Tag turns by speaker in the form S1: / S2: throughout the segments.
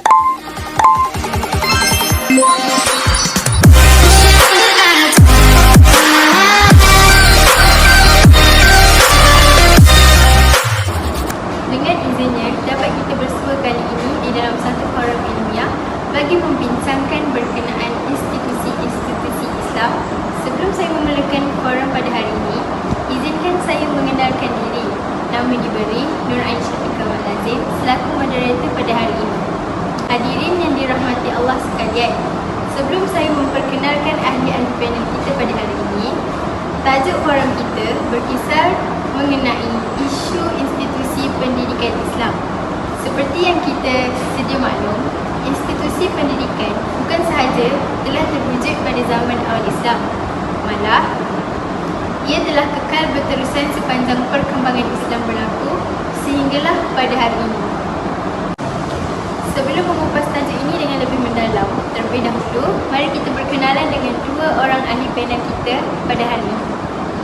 S1: Dengan izinnya, dapat kita bersua kali ini di dalam satu forum ilmiah bagi membincangkan berkenaan institusi-institusi Islam. Sebelum saya memulakan forum pada hari ini, izinkan saya mengenalkan diri. Nama diberi Nur Aisyah Ikawal Lazim selaku moderator pada hari ini. Hadirin yang dirahmati Allah sekalian, sebelum saya memperkenalkan ahli-ahli panel kita pada hari ini, tajuk forum kita berkisar mengenai isu institusi pendidikan Islam. Seperti yang kita sedia maklum, institusi pendidikan bukan sahaja telah terwujud pada zaman awal Islam, malah ia telah kekal berterusan sepanjang perkembangan Islam berlaku sehinggalah pada hari ini. Sebelum mengupas tajuk ini dengan lebih mendalam, terlebih dahulu, mari kita berkenalan dengan dua orang ahli panel kita pada hari ini.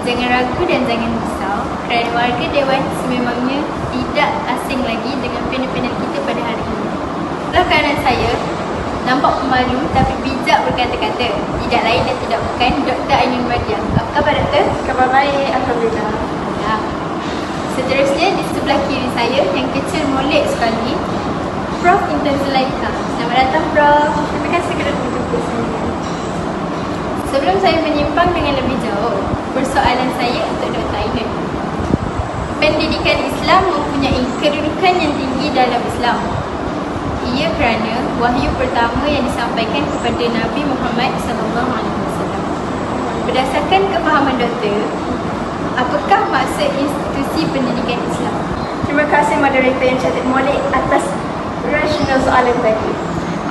S1: Jangan ragu dan jangan risau kerana warga Dewan sememangnya tidak asing lagi dengan panel-panel kita pada hari ini. Sebelah kanan saya, nampak pemalu tapi bijak berkata-kata. Tidak lain dan tidak bukan Dr. Ainun Mariam. Apa khabar, Doktor?
S2: Khabar baik, Alhamdulillah.
S1: Ya. Seterusnya di sebelah kiri saya yang kecil molek sekali, Prof. Intan Zulaikha. Selamat datang, Prof.
S2: Terima kasih kerana menjemput saya.
S1: Sebelum saya menyimpang dengan lebih jauh, persoalan saya untuk Dr. Ainun. Pendidikan Islam mempunyai kedudukan yang tinggi dalam Islam. Ia kerana wahyu pertama yang disampaikan kepada Nabi Muhammad SAW. Berdasarkan kefahaman doktor, apakah maksud institusi pendidikan Islam?
S2: Terima kasih moderator yang cantik molek atas rasional soalan tadi.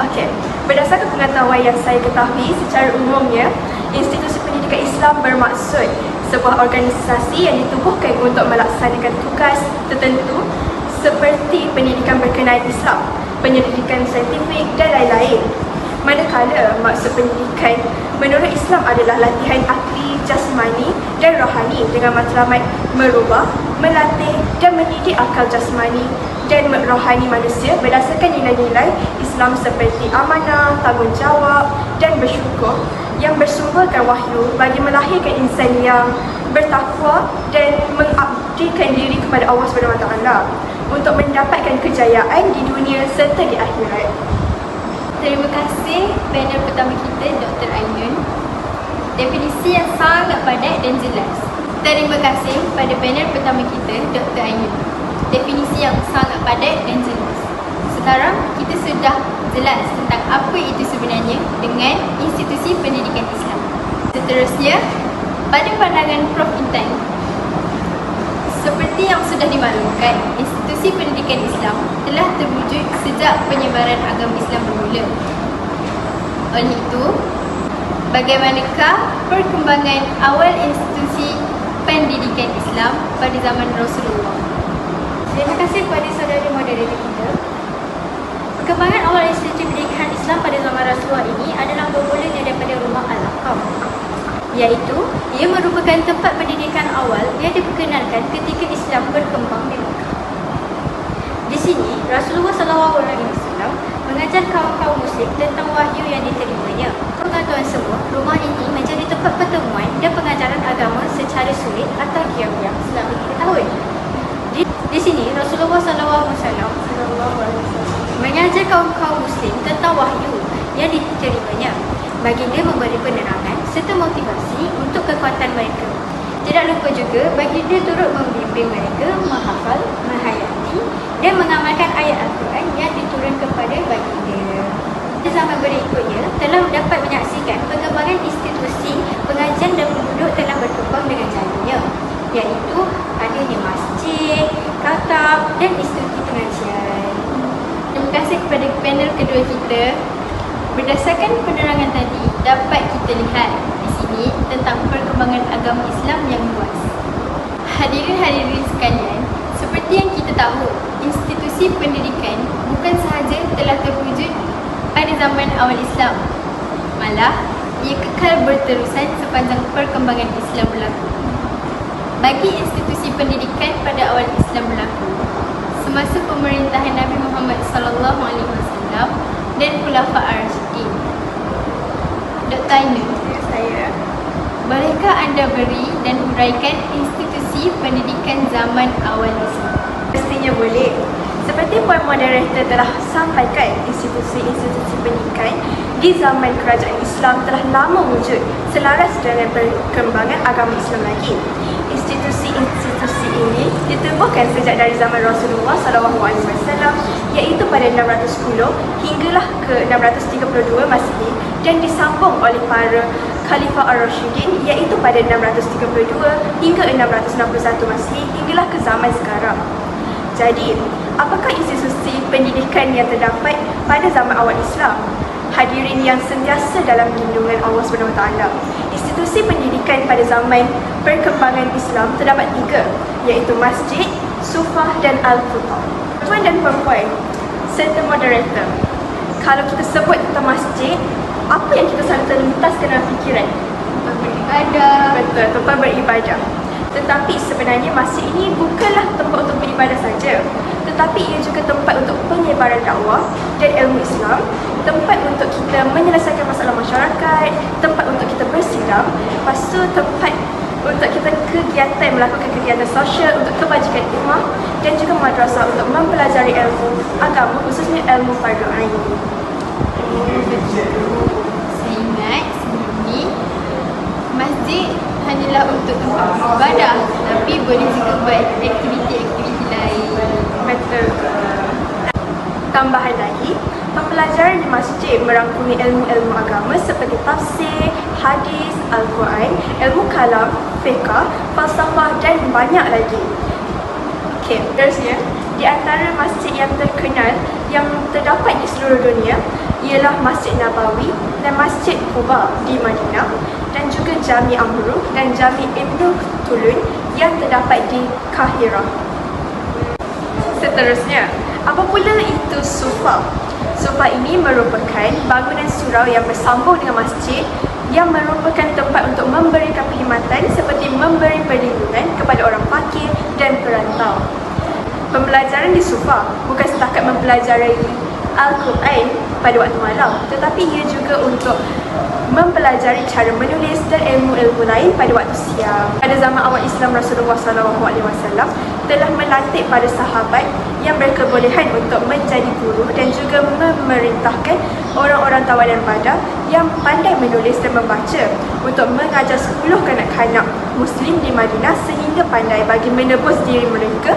S2: Okey, berdasarkan pengetahuan yang saya ketahui secara umumnya, institusi pendidikan Islam bermaksud sebuah organisasi yang ditubuhkan untuk melaksanakan tugas tertentu seperti pendidikan berkenaan Islam, penyelidikan saintifik dan lain-lain. Manakala maksud pendidikan menurut Islam adalah latihan akli, jasmani dan rohani dengan matlamat merubah, melatih dan mendidik akal jasmani dan rohani manusia berdasarkan nilai-nilai Islam seperti amanah, tanggungjawab dan bersyukur yang bersumberkan wahyu bagi melahirkan insan yang bertakwa dan mengabdikan diri kepada Allah SWT untuk mendapatkan kejayaan di dunia serta di akhirat.
S1: Terima kasih panel pertama kita, Dr. Ainun. Definisi yang sangat padat dan jelas. Terima kasih pada panel pertama kita, Dr. Ainun. Definisi yang sangat padat dan jelas. Sekarang kita sudah jelas tentang apa itu sebenarnya dengan institusi pendidikan Islam. Seterusnya, pada pandangan Prof. Intan, seperti yang sudah dimaklumkan, institusi pendidikan Islam telah terwujud sejak penyebaran agama Islam bermula. Oleh itu, bagaimanakah perkembangan awal institusi pendidikan Islam pada zaman Rasulullah?
S2: Terima kasih kepada saudara moderator kita. Perkembangan awal institusi pendidikan Islam pada zaman Rasulullah ini adalah bermulanya daripada rumah Al-Aqam, iaitu ia merupakan tempat pendidikan awal yang diperkenalkan ketika Islam berkembang di Mekah. Di sini, Rasulullah SAW mengajar kaum-kaum Muslim tentang wahyu yang diterimanya. Pengetahuan semua, rumah ini menjadi tempat pertemuan dan pengajaran agama secara sulit atau diam-diam selama 3 tahun. Di sini, Rasulullah SAW mengajar kaum-kaum Muslim tentang wahyu yang diterimanya. Baginda memberi penerangan serta motivasi untuk kekuatan mereka. Tidak lupa juga, baginda turut membimbing mereka menghafal, menghayati dan mengamalkan ayat Al-Quran yang diturun kepada baginda. Di zaman berikutnya, telah dapat menyaksikan pengembangan institusi pengajian dan penduduk telah berkembang dengan caranya, iaitu adanya masjid, katab dan institusi pengajian.
S1: Terima kasih kepada panel kedua kita. Berdasarkan penerangan tadi, dapat kita lihat di sini tentang perkembangan agama Islam yang luas. Hadirin-hadirin sekalian, seperti yang kita tahu, institusi pendidikan bukan sahaja telah terwujud pada zaman awal Islam, malah ia kekal berterusan sepanjang perkembangan Islam berlaku. Bagi institusi pendidikan pada awal Islam berlaku, semasa pemerintahan Nabi Muhammad SAW, Khulafa' Ar-Rasyidin. Dr. Ainun,
S2: Saya
S1: bolehkah anda beri dan huraikan institusi pendidikan zaman awal Islam?
S2: pastinya boleh. Seperti Puan Moderator telah sampaikan, institusi-institusi pendidikan di zaman kerajaan Islam telah lama wujud selaras dengan perkembangan agama Islam lagi. Institusi-institusi ini ditubuhkan sejak dari zaman Rasulullah SAW, iaitu pada 610 hinggalah ke 632 Masihi dan disambung oleh para Khalifah Ar-Rasyidin, iaitu pada 632 hingga 661 Masihi hinggalah ke zaman sekarang. Jadi, apakah institusi pendidikan yang terdapat pada zaman awal Islam? Hadirin yang sentiasa dalam lindungan Allah SWT. Institusi pendidikan pada zaman perkembangan Islam terdapat 3, iaitu masjid, sufah dan al-qutab. Tuan dan perempuan, serta moderator, kalau kita sebut tentang masjid, apa yang kita selalu terlintaskan dalam fikiran?
S1: Beribadah.
S2: Betul, tempat beribadah. Tetapi sebenarnya masjid ini bukanlah tempat untuk beribadah saja, tetapi ia juga tempat untuk penyebaran dakwah dan ilmu Islam, tempat untuk kita menyelesaikan masalah masyarakat, tempat untuk kita bersidang, lepas tu tempat untuk kita melakukan kegiatan sosial untuk kebajikan ummah, dan juga madrasah untuk mempelajari ilmu agama, khususnya ilmu fardu ain.
S1: Saya ingat sebelum ni masjid hanyalah untuk tempat beribadah, tapi boleh juga buat aktiviti-aktiviti lain.
S2: Betul. Tambahan lagi, pembelajaran di masjid merangkumi ilmu-ilmu agama seperti tafsir, hadis, Al-Quran, ilmu kalam, fiqh, falsafah dan banyak lagi. Okey, terusnya, di antara masjid yang terkenal yang terdapat di seluruh dunia ialah Masjid Nabawi dan Masjid Quba di Madinah, dan juga Jami Amru dan Jami Ibnu Tulun yang terdapat di Kahirah. Seterusnya, apa pula itu sufah? Sufah ini merupakan bangunan surau yang bersambung dengan masjid yang merupakan tempat untuk memberikan perkhidmatan seperti memberi perlindungan kepada orang fakir dan perantau. Pembelajaran di sufah bukan setakat mempelajari Al-Quran pada waktu malam, tetapi ia juga untuk mempelajari cara menulis dan ilmu-ilmu lain pada waktu siang. Pada zaman awal Islam, Rasulullah SAW telah melantik para sahabat yang berkebolehan untuk menjadi guru dan juga memerintahkan orang-orang tawanan Badar yang pandai menulis dan membaca untuk mengajar 10 kanak-kanak Muslim di Madinah sehingga pandai bagi menebus diri mereka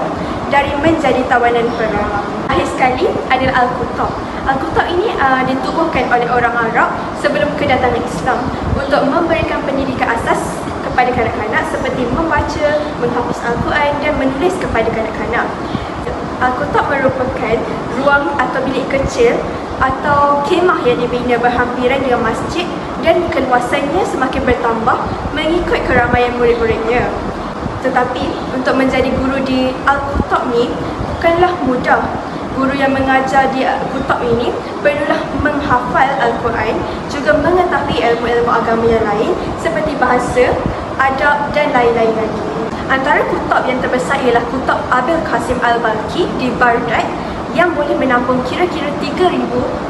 S2: dari menjadi tawanan perang. Akhir sekali adalah Al-Qutab. Al-Qutab ini ditubuhkan oleh orang Arab sebelum kedatangan Islam untuk memberikan pendidikan asas kepada kanak-kanak seperti membaca, menghafaz Al-Quran dan menulis kepada kanak-kanak. Al-Qutab merupakan ruang atau bilik kecil atau kemah yang dibina berhampiran dengan masjid dan keluasannya semakin bertambah mengikut keramaian murid-muridnya. Tetapi untuk menjadi guru di Al-Qutab ni bukanlah mudah. Guru yang mengajar di Al-Qutab ini perlulah menghafal Al-Quran, juga mengetahui ilmu-ilmu agama yang lain seperti bahasa, adab dan lain-lain lagi. Antara kutab yang terbesar ialah Kutab Abil Qasim Al-Balkhi di Baghdad yang boleh menampung kira-kira 3,000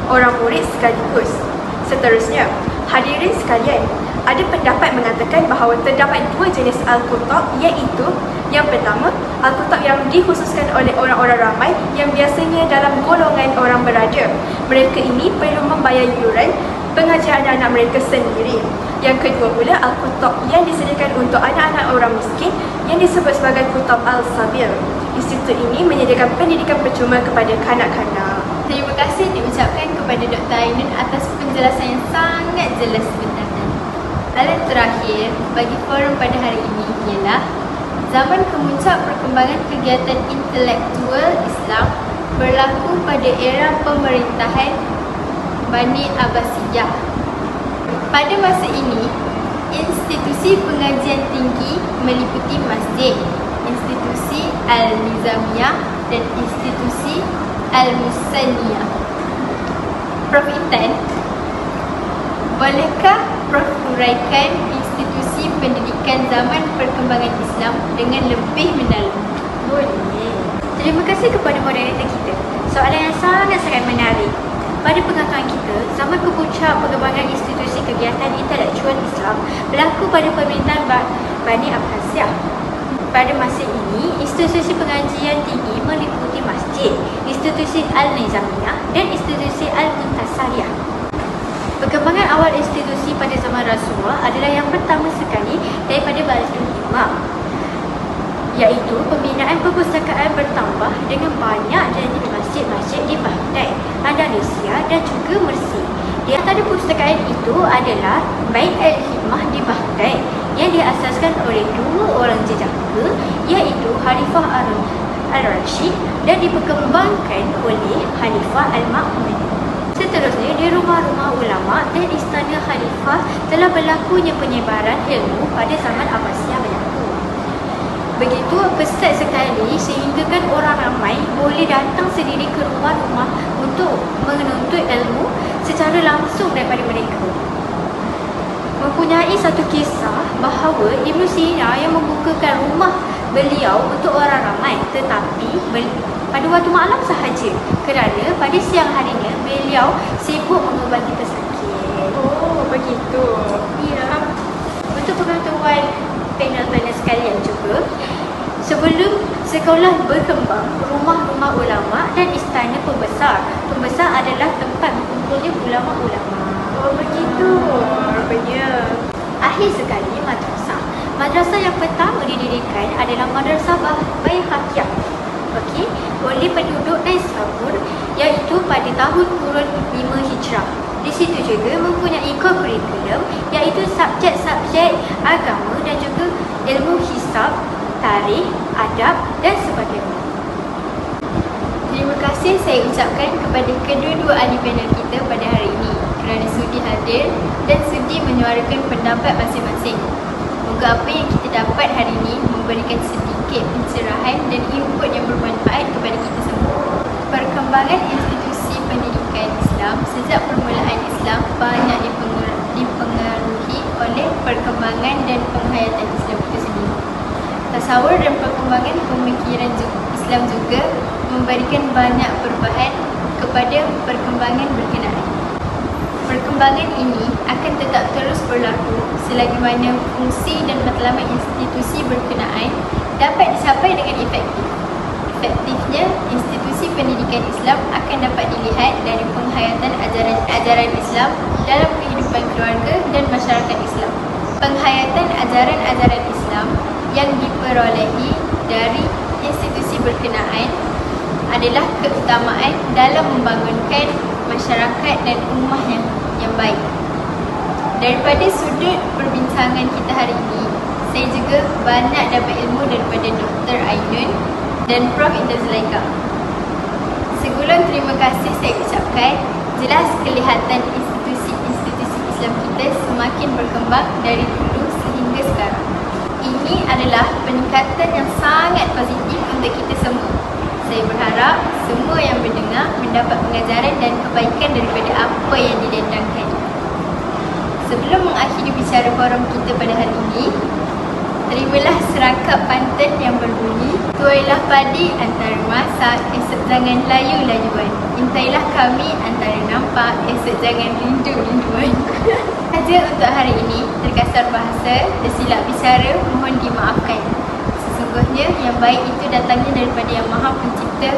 S2: orang murid sekaligus. Seterusnya, hadirin sekalian, ada pendapat mengatakan bahawa terdapat 2 jenis Al-Qutab, iaitu yang pertama, Al-Qutab yang dikhususkan oleh orang-orang ramai yang biasanya dalam golongan orang berada. Mereka ini perlu membayar yuran pengajian anak-anak mereka sendiri. Yang kedua pula, Al-Qutab yang disediakan untuk anak-anak orang miskin yang disebut sebagai Kutab Al-Sabil. Institut ini menyediakan pendidikan percuma kepada kanak-kanak.
S1: Terima kasih diucapkan kepada Dr. Ainun atas penjelasan yang sangat jelas sebentar tadi. Alat terakhir bagi forum pada hari ini ialah zaman kemuncak perkembangan kegiatan intelektual Islam berlaku pada era pemerintahan Bani Abbasiyah. Pada masa ini, institusi pengajian tinggi meliputi masjid, institusi Al-Nizamiyah dan institusi Al-Musanniyah. Prof. Intan, bolehkah Prof huraikan institusi pendidikan zaman perkembangan Islam dengan lebih mendalam?
S3: Boleh. Terima kasih kepada moderator kita. Soalan yang sangat-sangat menarik. Pada pengakuan kita,
S1: pada pemerintahan Bani Abbasiyah. Pada masa ini, institusi pengajian tinggi meliputi masjid, institusi Al-Nizamiyah dan institusi Al-Muntasariyah. Perkembangan awal institusi pada zaman Rasulullah adalah yang pertama sekali daripada Baitul Imam, iaitu pembinaan perpustakaan bertambah dengan banyak jadi masjid-masjid di Baghdad, Andalusia dan juga Mersi. Di antara perpustakaan itu adalah Bait al-Hikmah di Baghdad yang diasaskan oleh dua orang jejaka, iaitu Khalifah Al-Rashid dan diperkembangkan oleh Khalifah Al-Ma'mun. Seterusnya, di rumah-rumah ulama dan istana khalifah telah berlakunya penyebaran ilmu pada zaman Abbasiyah berlaku. Begitu pesat sekali sehingga orang ramai boleh datang sendiri ke rumah-rumah untuk menuntut ilmu secara langsung daripada mereka. Mempunyai satu kisah bahawa Ibn Sina yang membukakan rumah beliau untuk orang ramai, tetapi pada waktu malam sahaja, kerana pada siang harinya beliau sibuk mengobati pesakit.
S2: Oh, begitu.
S1: Ya. Untuk pengetahuan panel-panel sekalian juga, sebelum sekolah berkembang, rumah-rumah ulama dan istana pembesar adalah tempat berkumpulnya ulama-ulama.
S2: Oh, begitu. Rupanya.
S1: Akhir sekali, madrasah. Madrasah yang pertama didirikan adalah Madrasah Baihaqiyah, okey, oleh penduduk Naisabur, iaitu pada tahun kurun 5 Hijrah. Di situ juga mempunyai kurikulum, iaitu subjek-subjek agama dan juga ilmu hisab, tarikh, adab dan sebagainya. Terima kasih saya ucapkan kepada kedua-dua ahli panel kita pada hari ini kerana sudi hadir dan sudi menyuarakan pendapat masing-masing. Moga apa yang kita dapat hari ini memberikan sedikit pencerahan dan input yang bermanfaat kepada kita semua. Perkembangan institusi pendidikan Islam sejak permulaan Islam banyak dipengaruhi oleh perkembangan dan penghayatan Islam itu sendiri. Tasawur dan perkembangan pemikiran Islam juga memberikan banyak perubahan kepada perkembangan berkenaan. Perkembangan ini akan tetap terus berlaku selagi mana fungsi dan matlamat institusi berkenaan dapat dicapai dengan efektif. Efektifnya, institusi pendidikan Islam akan dapat dilihat dari penghayatan ajaran-ajaran Islam dalam kehidupan keluarga dan masyarakat Islam. Penghayatan ajaran-ajaran Islam yang diperolehi dari institusi berkenaan adalah keutamaan dalam membangunkan masyarakat dan ummah yang baik. Daripada sudut perbincangan kita hari ini, saya juga banyak dapat ilmu daripada Dr. Ainun dan Prof. Indah Zulaikha. Segulung terima kasih saya ucapkan, jelas kelihatan institusi-institusi Islam kita semakin berkembang dari dulu sehingga sekarang. Ini adalah peningkatan yang sangat positif untuk kita semua. Saya berharap semua yang mendengar mendapat pengajaran dan kebaikan daripada apa yang didendangkan. Sebelum mengakhiri bicara forum kita pada hari ini, terimalah serangkap pantun yang berbunyi, tuailah padi antara masak, esok jangan layu-layuan. Intailah kami antara nampak, esok jangan rindu-rinduan. Saja untuk hari ini, terkasar bahasa, tersilap bicara, mohon dimaafkan. Sesungguhnya yang baik itu datangnya daripada Yang Maha Pencipta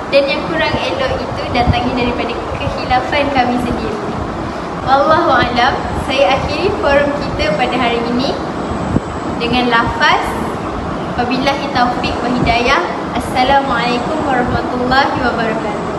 S1: dan yang kurang elok itu datangnya daripada kehilafan kami sendiri. Wallahualam, saya akhiri forum kita pada hari ini dengan lafaz wabillahi taufiq wa hidayah. Assalamualaikum warahmatullahi wabarakatuh.